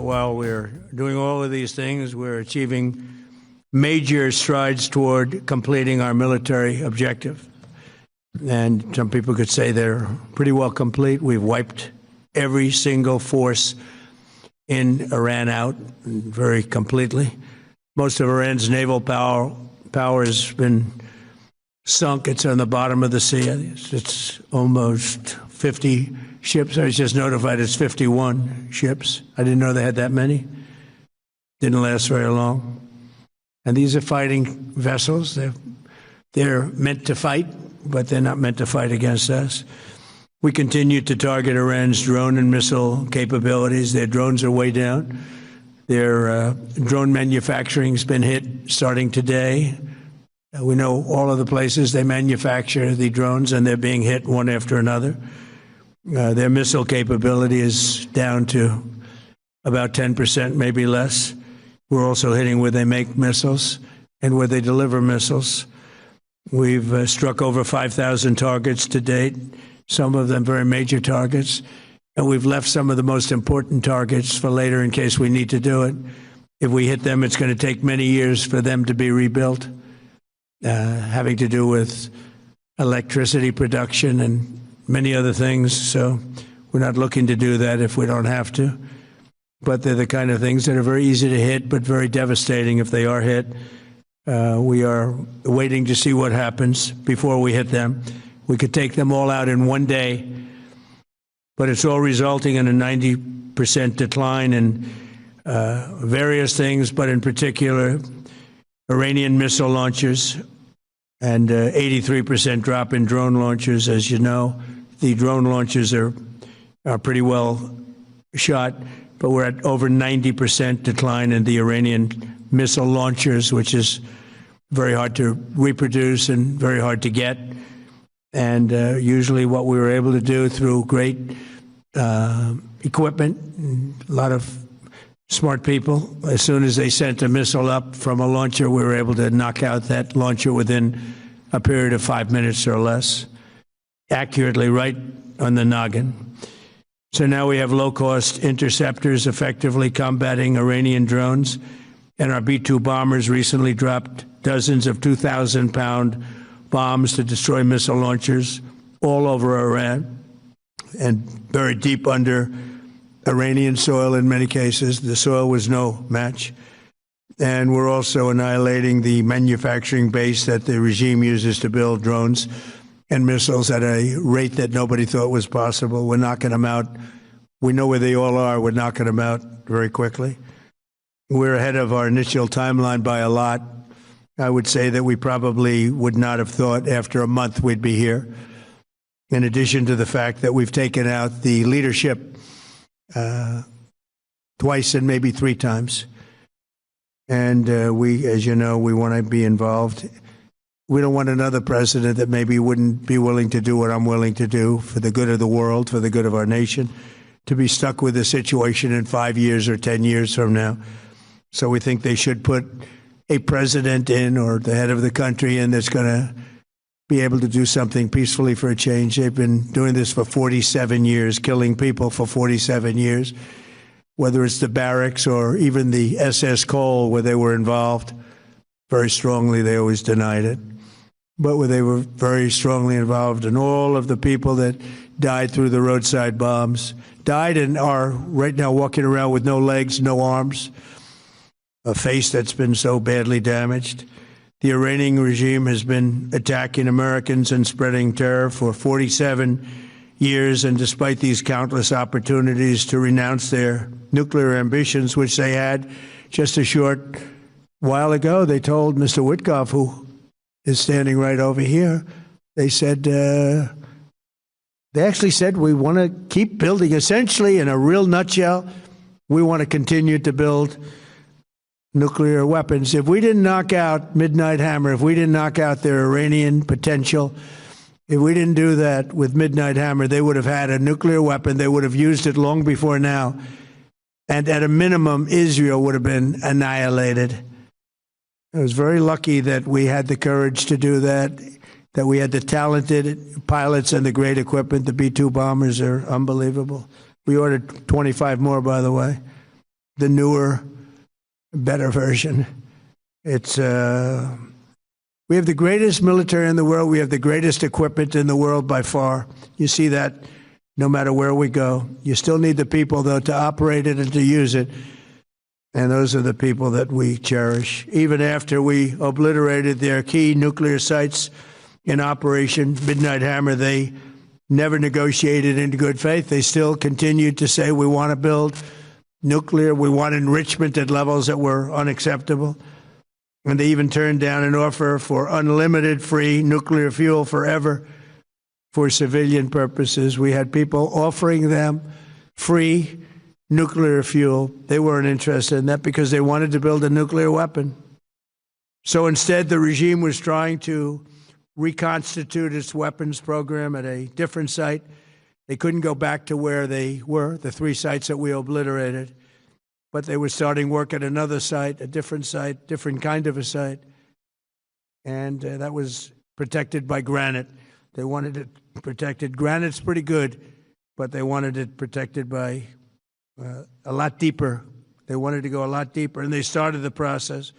while we're doing all of these things, we're achieving major strides toward completing our military objective. And some people could say they're pretty well complete. We've wiped every single force in Iran out very completely. Most of Iran's naval power has been sunk. It's on the bottom of the sea. It's almost 50 ships. I was just notified it's 51 ships. I didn't know they had that many. Didn't last very long. And these are fighting vessels. They're meant to fight, but they're not meant to fight against us. We continue to target Iran's drone and missile capabilities. Their drones are way down. Their drone manufacturing has been hit starting today. We know all of the places they manufacture the drones, and they're being hit one after another. Their missile capability is down to about 10%, maybe less. We're also hitting where they make missiles and where they deliver missiles. We've struck over 5,000 targets to date, some of them very major targets, and we've left some of the most important targets for later in case we need to do it. If we hit them, it's going to take many years for them to be rebuilt, having to do with electricity production and many other things. So we're not looking to do that if we don't have to. But they're the kind of things that are very easy to hit, but very devastating if they are hit. We are waiting to see what happens before we hit them. We could take them all out in one day, but it's all resulting in a 90% decline in various things, but in particular, Iranian missile launchers and 83% drop in drone launchers. As you know, the drone launchers are pretty well shot, but we're at over 90% decline in the Iranian missile launchers, which is very hard to reproduce and very hard to get. And usually what we were able to do through great equipment, a lot of smart people, as soon as they sent a missile up from a launcher, we were able to knock out that launcher within a period of 5 minutes or less, accurately, right on the noggin. So now we have low-cost interceptors effectively combating Iranian drones, and our B-2 bombers recently dropped dozens of 2,000-pound bombs to destroy missile launchers all over Iran and very deep under Iranian soil in many cases. The soil was no match. And we're also annihilating the manufacturing base that the regime uses to build drones and missiles at a rate that nobody thought was possible. We're knocking them out. We know where they all are. We're knocking them out very quickly. We're ahead of our initial timeline by a lot. I would say that we probably would not have thought after a month we'd be here, in addition to the fact that we've taken out the leadership twice and maybe 3 times. And we, as you know, we want to be involved. We don't want another president that maybe wouldn't be willing to do what I'm willing to do for the good of the world, for the good of our nation, to be stuck with a situation in 5 years or 10 years from now. So we think they should put a president in, or the head of the country in, that's going to be able to do something peacefully for a change. They've been doing this for 47 years, killing people for 47 years, whether it's the barracks or even the SS Cole, where they were involved very strongly. They always denied it. But where they were very strongly involved, and all of the people that died through the roadside bombs died and are right now walking around with no legs, no arms, a face that's been so badly damaged. The Iranian regime has been attacking Americans and spreading terror for 47 years, and despite these countless opportunities to renounce their nuclear ambitions, which they had just a short while ago, they told Mr. Witkoff, who is standing right over here, they said, they actually said, we want to keep building. Essentially, in a real nutshell, we want to continue to build nuclear weapons. If we didn't knock out Midnight Hammer, if we didn't knock out their Iranian potential, if we didn't do that with Midnight Hammer, they would have had a nuclear weapon. They would have used it long before now. And at a minimum, Israel would have been annihilated. I was very lucky that we had the courage to do that, that we had the talented pilots and the great equipment. The B-2 bombers are unbelievable. We ordered 25 more, by the way. the newer, better version. It's we have the greatest military in the world. We have the greatest equipment in the world by far. You see that no matter where we go. You still need the people, though, to operate it and to use it. And those are the people that we cherish. Even after we obliterated their key nuclear sites in Operation Midnight Hammer, they never negotiated in good faith. They still continued to say, we want to build nuclear. We want enrichment at levels that were unacceptable. And they even turned down an offer for unlimited free nuclear fuel forever for civilian purposes. We had people offering them free nuclear fuel. They weren't interested in that because they wanted to build a nuclear weapon. So instead, the regime was trying to reconstitute its weapons program at a different site. They couldn't go back to where they were, the 3 sites that we obliterated. But they were starting work at another site, a different site, different kind of a site. And that was protected by granite. They wanted it protected. Granite's pretty good, but they wanted it protected by a lot deeper. They wanted to go a lot deeper, and they started the process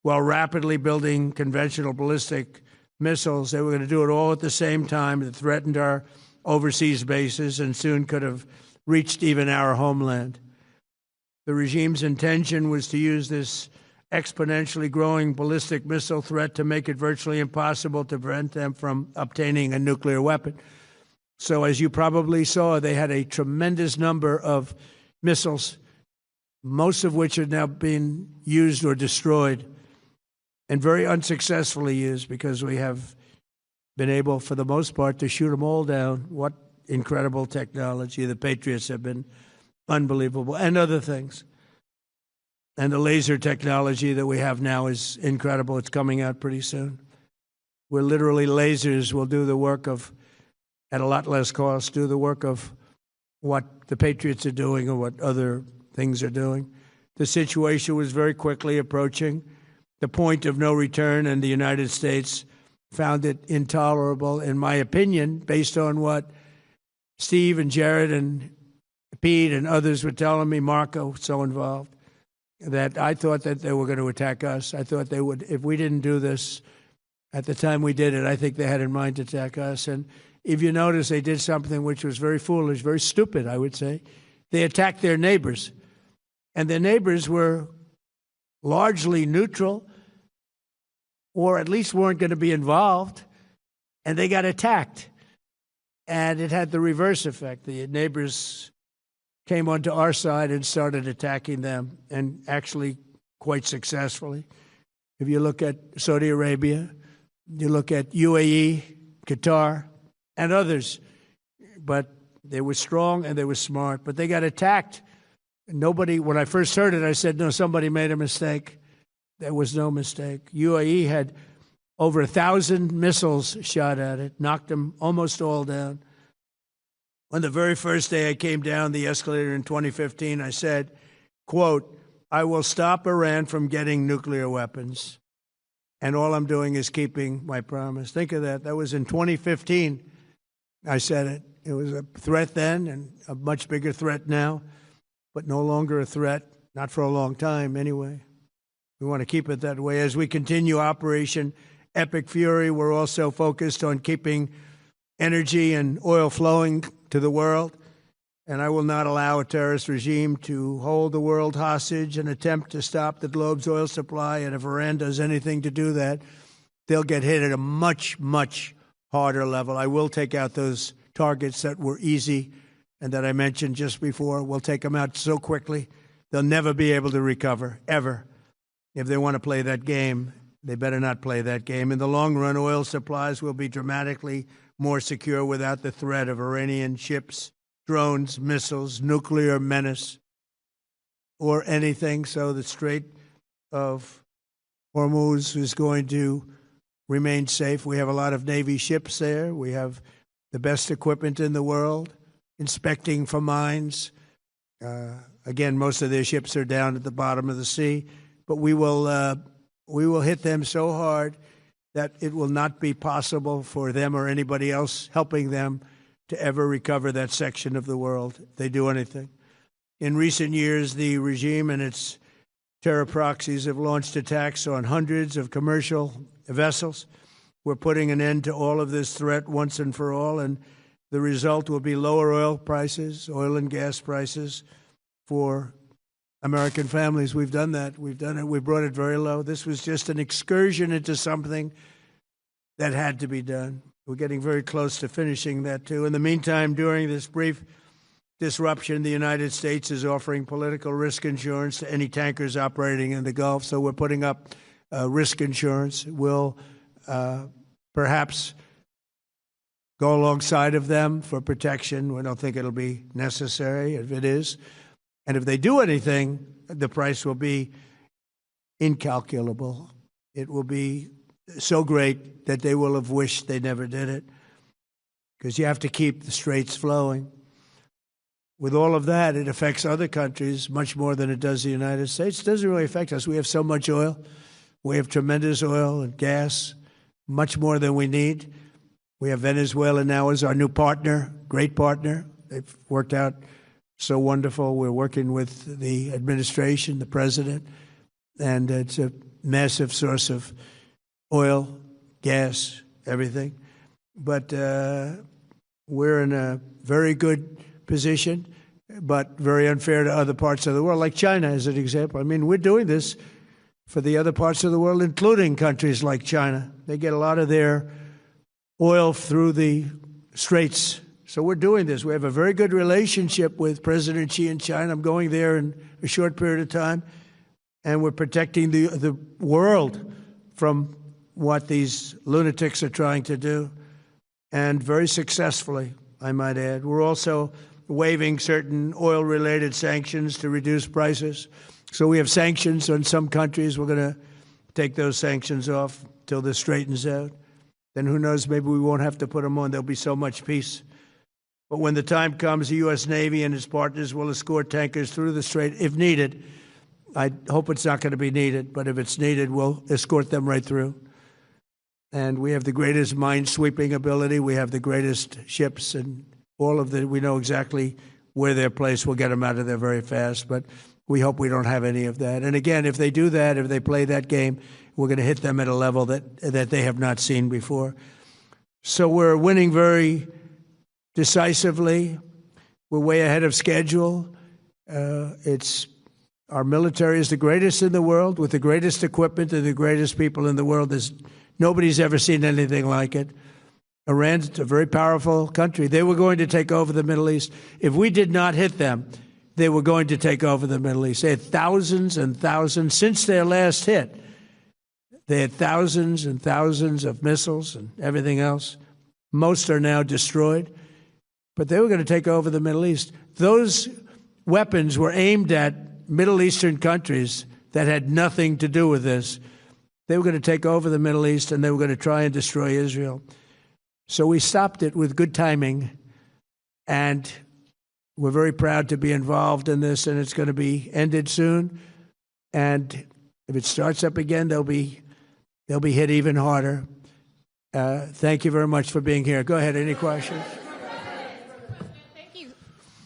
while rapidly building conventional ballistic missiles. They were going to do it all at the same time. It threatened our overseas bases and soon could have reached even our homeland. The regime's intention was to use this exponentially growing ballistic missile threat to make it virtually impossible to prevent them from obtaining a nuclear weapon. So as you probably saw, they had a tremendous number of missiles, most of which are now being used or destroyed, and very unsuccessfully used because we have been able, for the most part, to shoot them all down. What incredible technology. The Patriots have been unbelievable, and other things. And the laser technology that we have now is incredible. It's coming out pretty soon. Where literally lasers will do the work of, at a lot less cost, do the work of what the Patriots are doing or what other things are doing. The situation was very quickly approaching the point of no return, and the United States found it intolerable, in my opinion, based on what Steve and Jared and Pete and others were telling me, Marco, so involved, that I thought that they were going to attack us. I thought they would, if we didn't do this at the time we did it, I think they had in mind to attack us. And if you notice, they did something which was very foolish, very stupid, I would say. They attacked their neighbors. And their neighbors were largely neutral, or at least weren't going to be involved, and they got attacked. And it had the reverse effect. The neighbors came onto our side and started attacking them, and actually quite successfully. If you look at Saudi Arabia, you look at UAE, Qatar, and others. But they were strong and they were smart, but they got attacked. Nobody, when I first heard it, I said, no, somebody made a mistake. There was no mistake. UAE had over 1,000 missiles shot at it, knocked them almost all down. On the very first day I came down the escalator in 2015, I said, quote, I will stop Iran from getting nuclear weapons. And all I'm doing is keeping my promise. Think of that. That was in 2015. I said it. It was a threat then and a much bigger threat now, but no longer a threat, not for a long time anyway. We want to keep it that way. As we continue Operation Epic Fury, we're also focused on keeping energy and oil flowing to the world. And I will not allow a terrorist regime to hold the world hostage and attempt to stop the globe's oil supply. And if Iran does anything to do that, they'll get hit at a much, much harder level. I will take out those targets that were easy and that I mentioned just before. We'll take them out so quickly, they'll never be able to recover, ever. If they want to play that game, they better not play that game. In the long run, oil supplies will be dramatically more secure without the threat of Iranian ships, drones, missiles, nuclear menace, or anything. So the Strait of Hormuz is going to remain safe. We have a lot of Navy ships there. We have the best equipment in the world, inspecting for mines. Again, most of their ships are down at the bottom of the sea. But we will hit them so hard that it will not be possible for them or anybody else helping them to ever recover that section of the world if they do anything. In recent years, the regime and its terror proxies have launched attacks on hundreds of commercial vessels. We're putting an end to all of this threat once and for all, and the result will be lower oil prices, oil and gas prices for American families. We've done that. We've done it. We brought it very low. This was just an excursion into something that had to be done. We're getting very close to finishing that, too. In the meantime, during this brief disruption, the United States is offering political risk insurance to any tankers operating in the Gulf. So we're putting up risk insurance. We'll perhaps go alongside of them for protection. We don't think it'll be necessary if it is. And if they do anything, the price will be incalculable. It will be so great that they will have wished they never did it, because you have to keep the straits flowing. With all of that, it affects other countries much more than it does the United States. It doesn't really affect us. We have so much oil. We have tremendous oil and gas, much more than we need. We have Venezuela now as our new partner, great partner. They've worked out so wonderful. We're working with the administration, the president, and it's a massive source of oil, gas, everything. But we're in a very good position, but very unfair to other parts of the world, like China as an example. I mean, we're doing this for the other parts of the world, including countries like China. They get a lot of their oil through the straits. So we're doing this. We have a very good relationship with President Xi in China. I'm going there in a short period of time, and we're protecting the world from what these lunatics are trying to do, and very successfully, I might add. We're also waiving certain oil-related sanctions to reduce prices. So we have sanctions on some countries. We're going to take those sanctions off till this straightens out. Then who knows, maybe we won't have to put them on. There'll be so much peace. But when the time comes, the U.S. Navy and its partners will escort tankers through the strait if needed. I hope it's not going to be needed, but if it's needed, we'll escort them right through. And we have the greatest mine-sweeping ability. We have the greatest ships, and all of the, we know exactly where they're placed. We'll get them out of there very fast, but we hope we don't have any of that. And again, if they do that, if they play that game, we're going to hit them at a level that they have not seen before. So we're winning very decisively. We're way ahead of schedule. Our military is the greatest in the world, with the greatest equipment and the greatest people in the world. Nobody's ever seen anything like it. Iran's a very powerful country. They were going to take over the Middle East. If we did not hit them, they were going to take over the Middle East. They had thousands and thousands since their last hit. They had thousands and thousands of missiles and everything else. Most are now destroyed. But they were going to take over the Middle East. Those weapons were aimed at Middle Eastern countries that had nothing to do with this. They were going to take over the Middle East, and they were going to try and destroy Israel. So we stopped it with good timing, and we're very proud to be involved in this, and it's going to be ended soon. And if it starts up again, they'll be hit even harder. Thank you very much for being here. Go ahead. Any questions?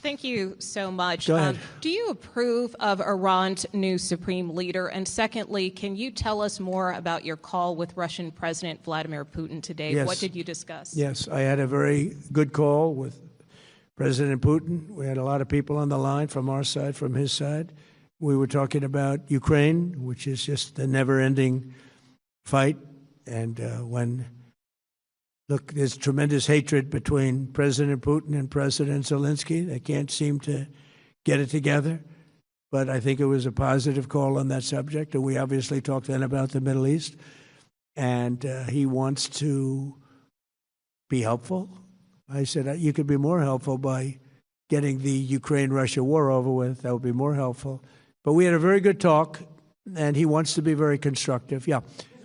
Thank you so much. Go ahead. Do you approve of Iran's new supreme leader? And secondly, can you tell us more about your call with Russian President Vladimir Putin today? Yes. What did you discuss? Yes, I had a very good call with President Putin. We had a lot of people on the line from our side, from his side. We were talking about Ukraine, which is just a never-ending fight. And look, there's tremendous hatred between President Putin and President Zelensky. They can't seem to get it together. But I think it was a positive call on that subject. And we obviously talked then about the Middle East. And he wants to be helpful. I said, you could be more helpful by getting the Ukraine-Russia war over with. That would be more helpful. But we had a very good talk, and he wants to be very constructive. Yeah.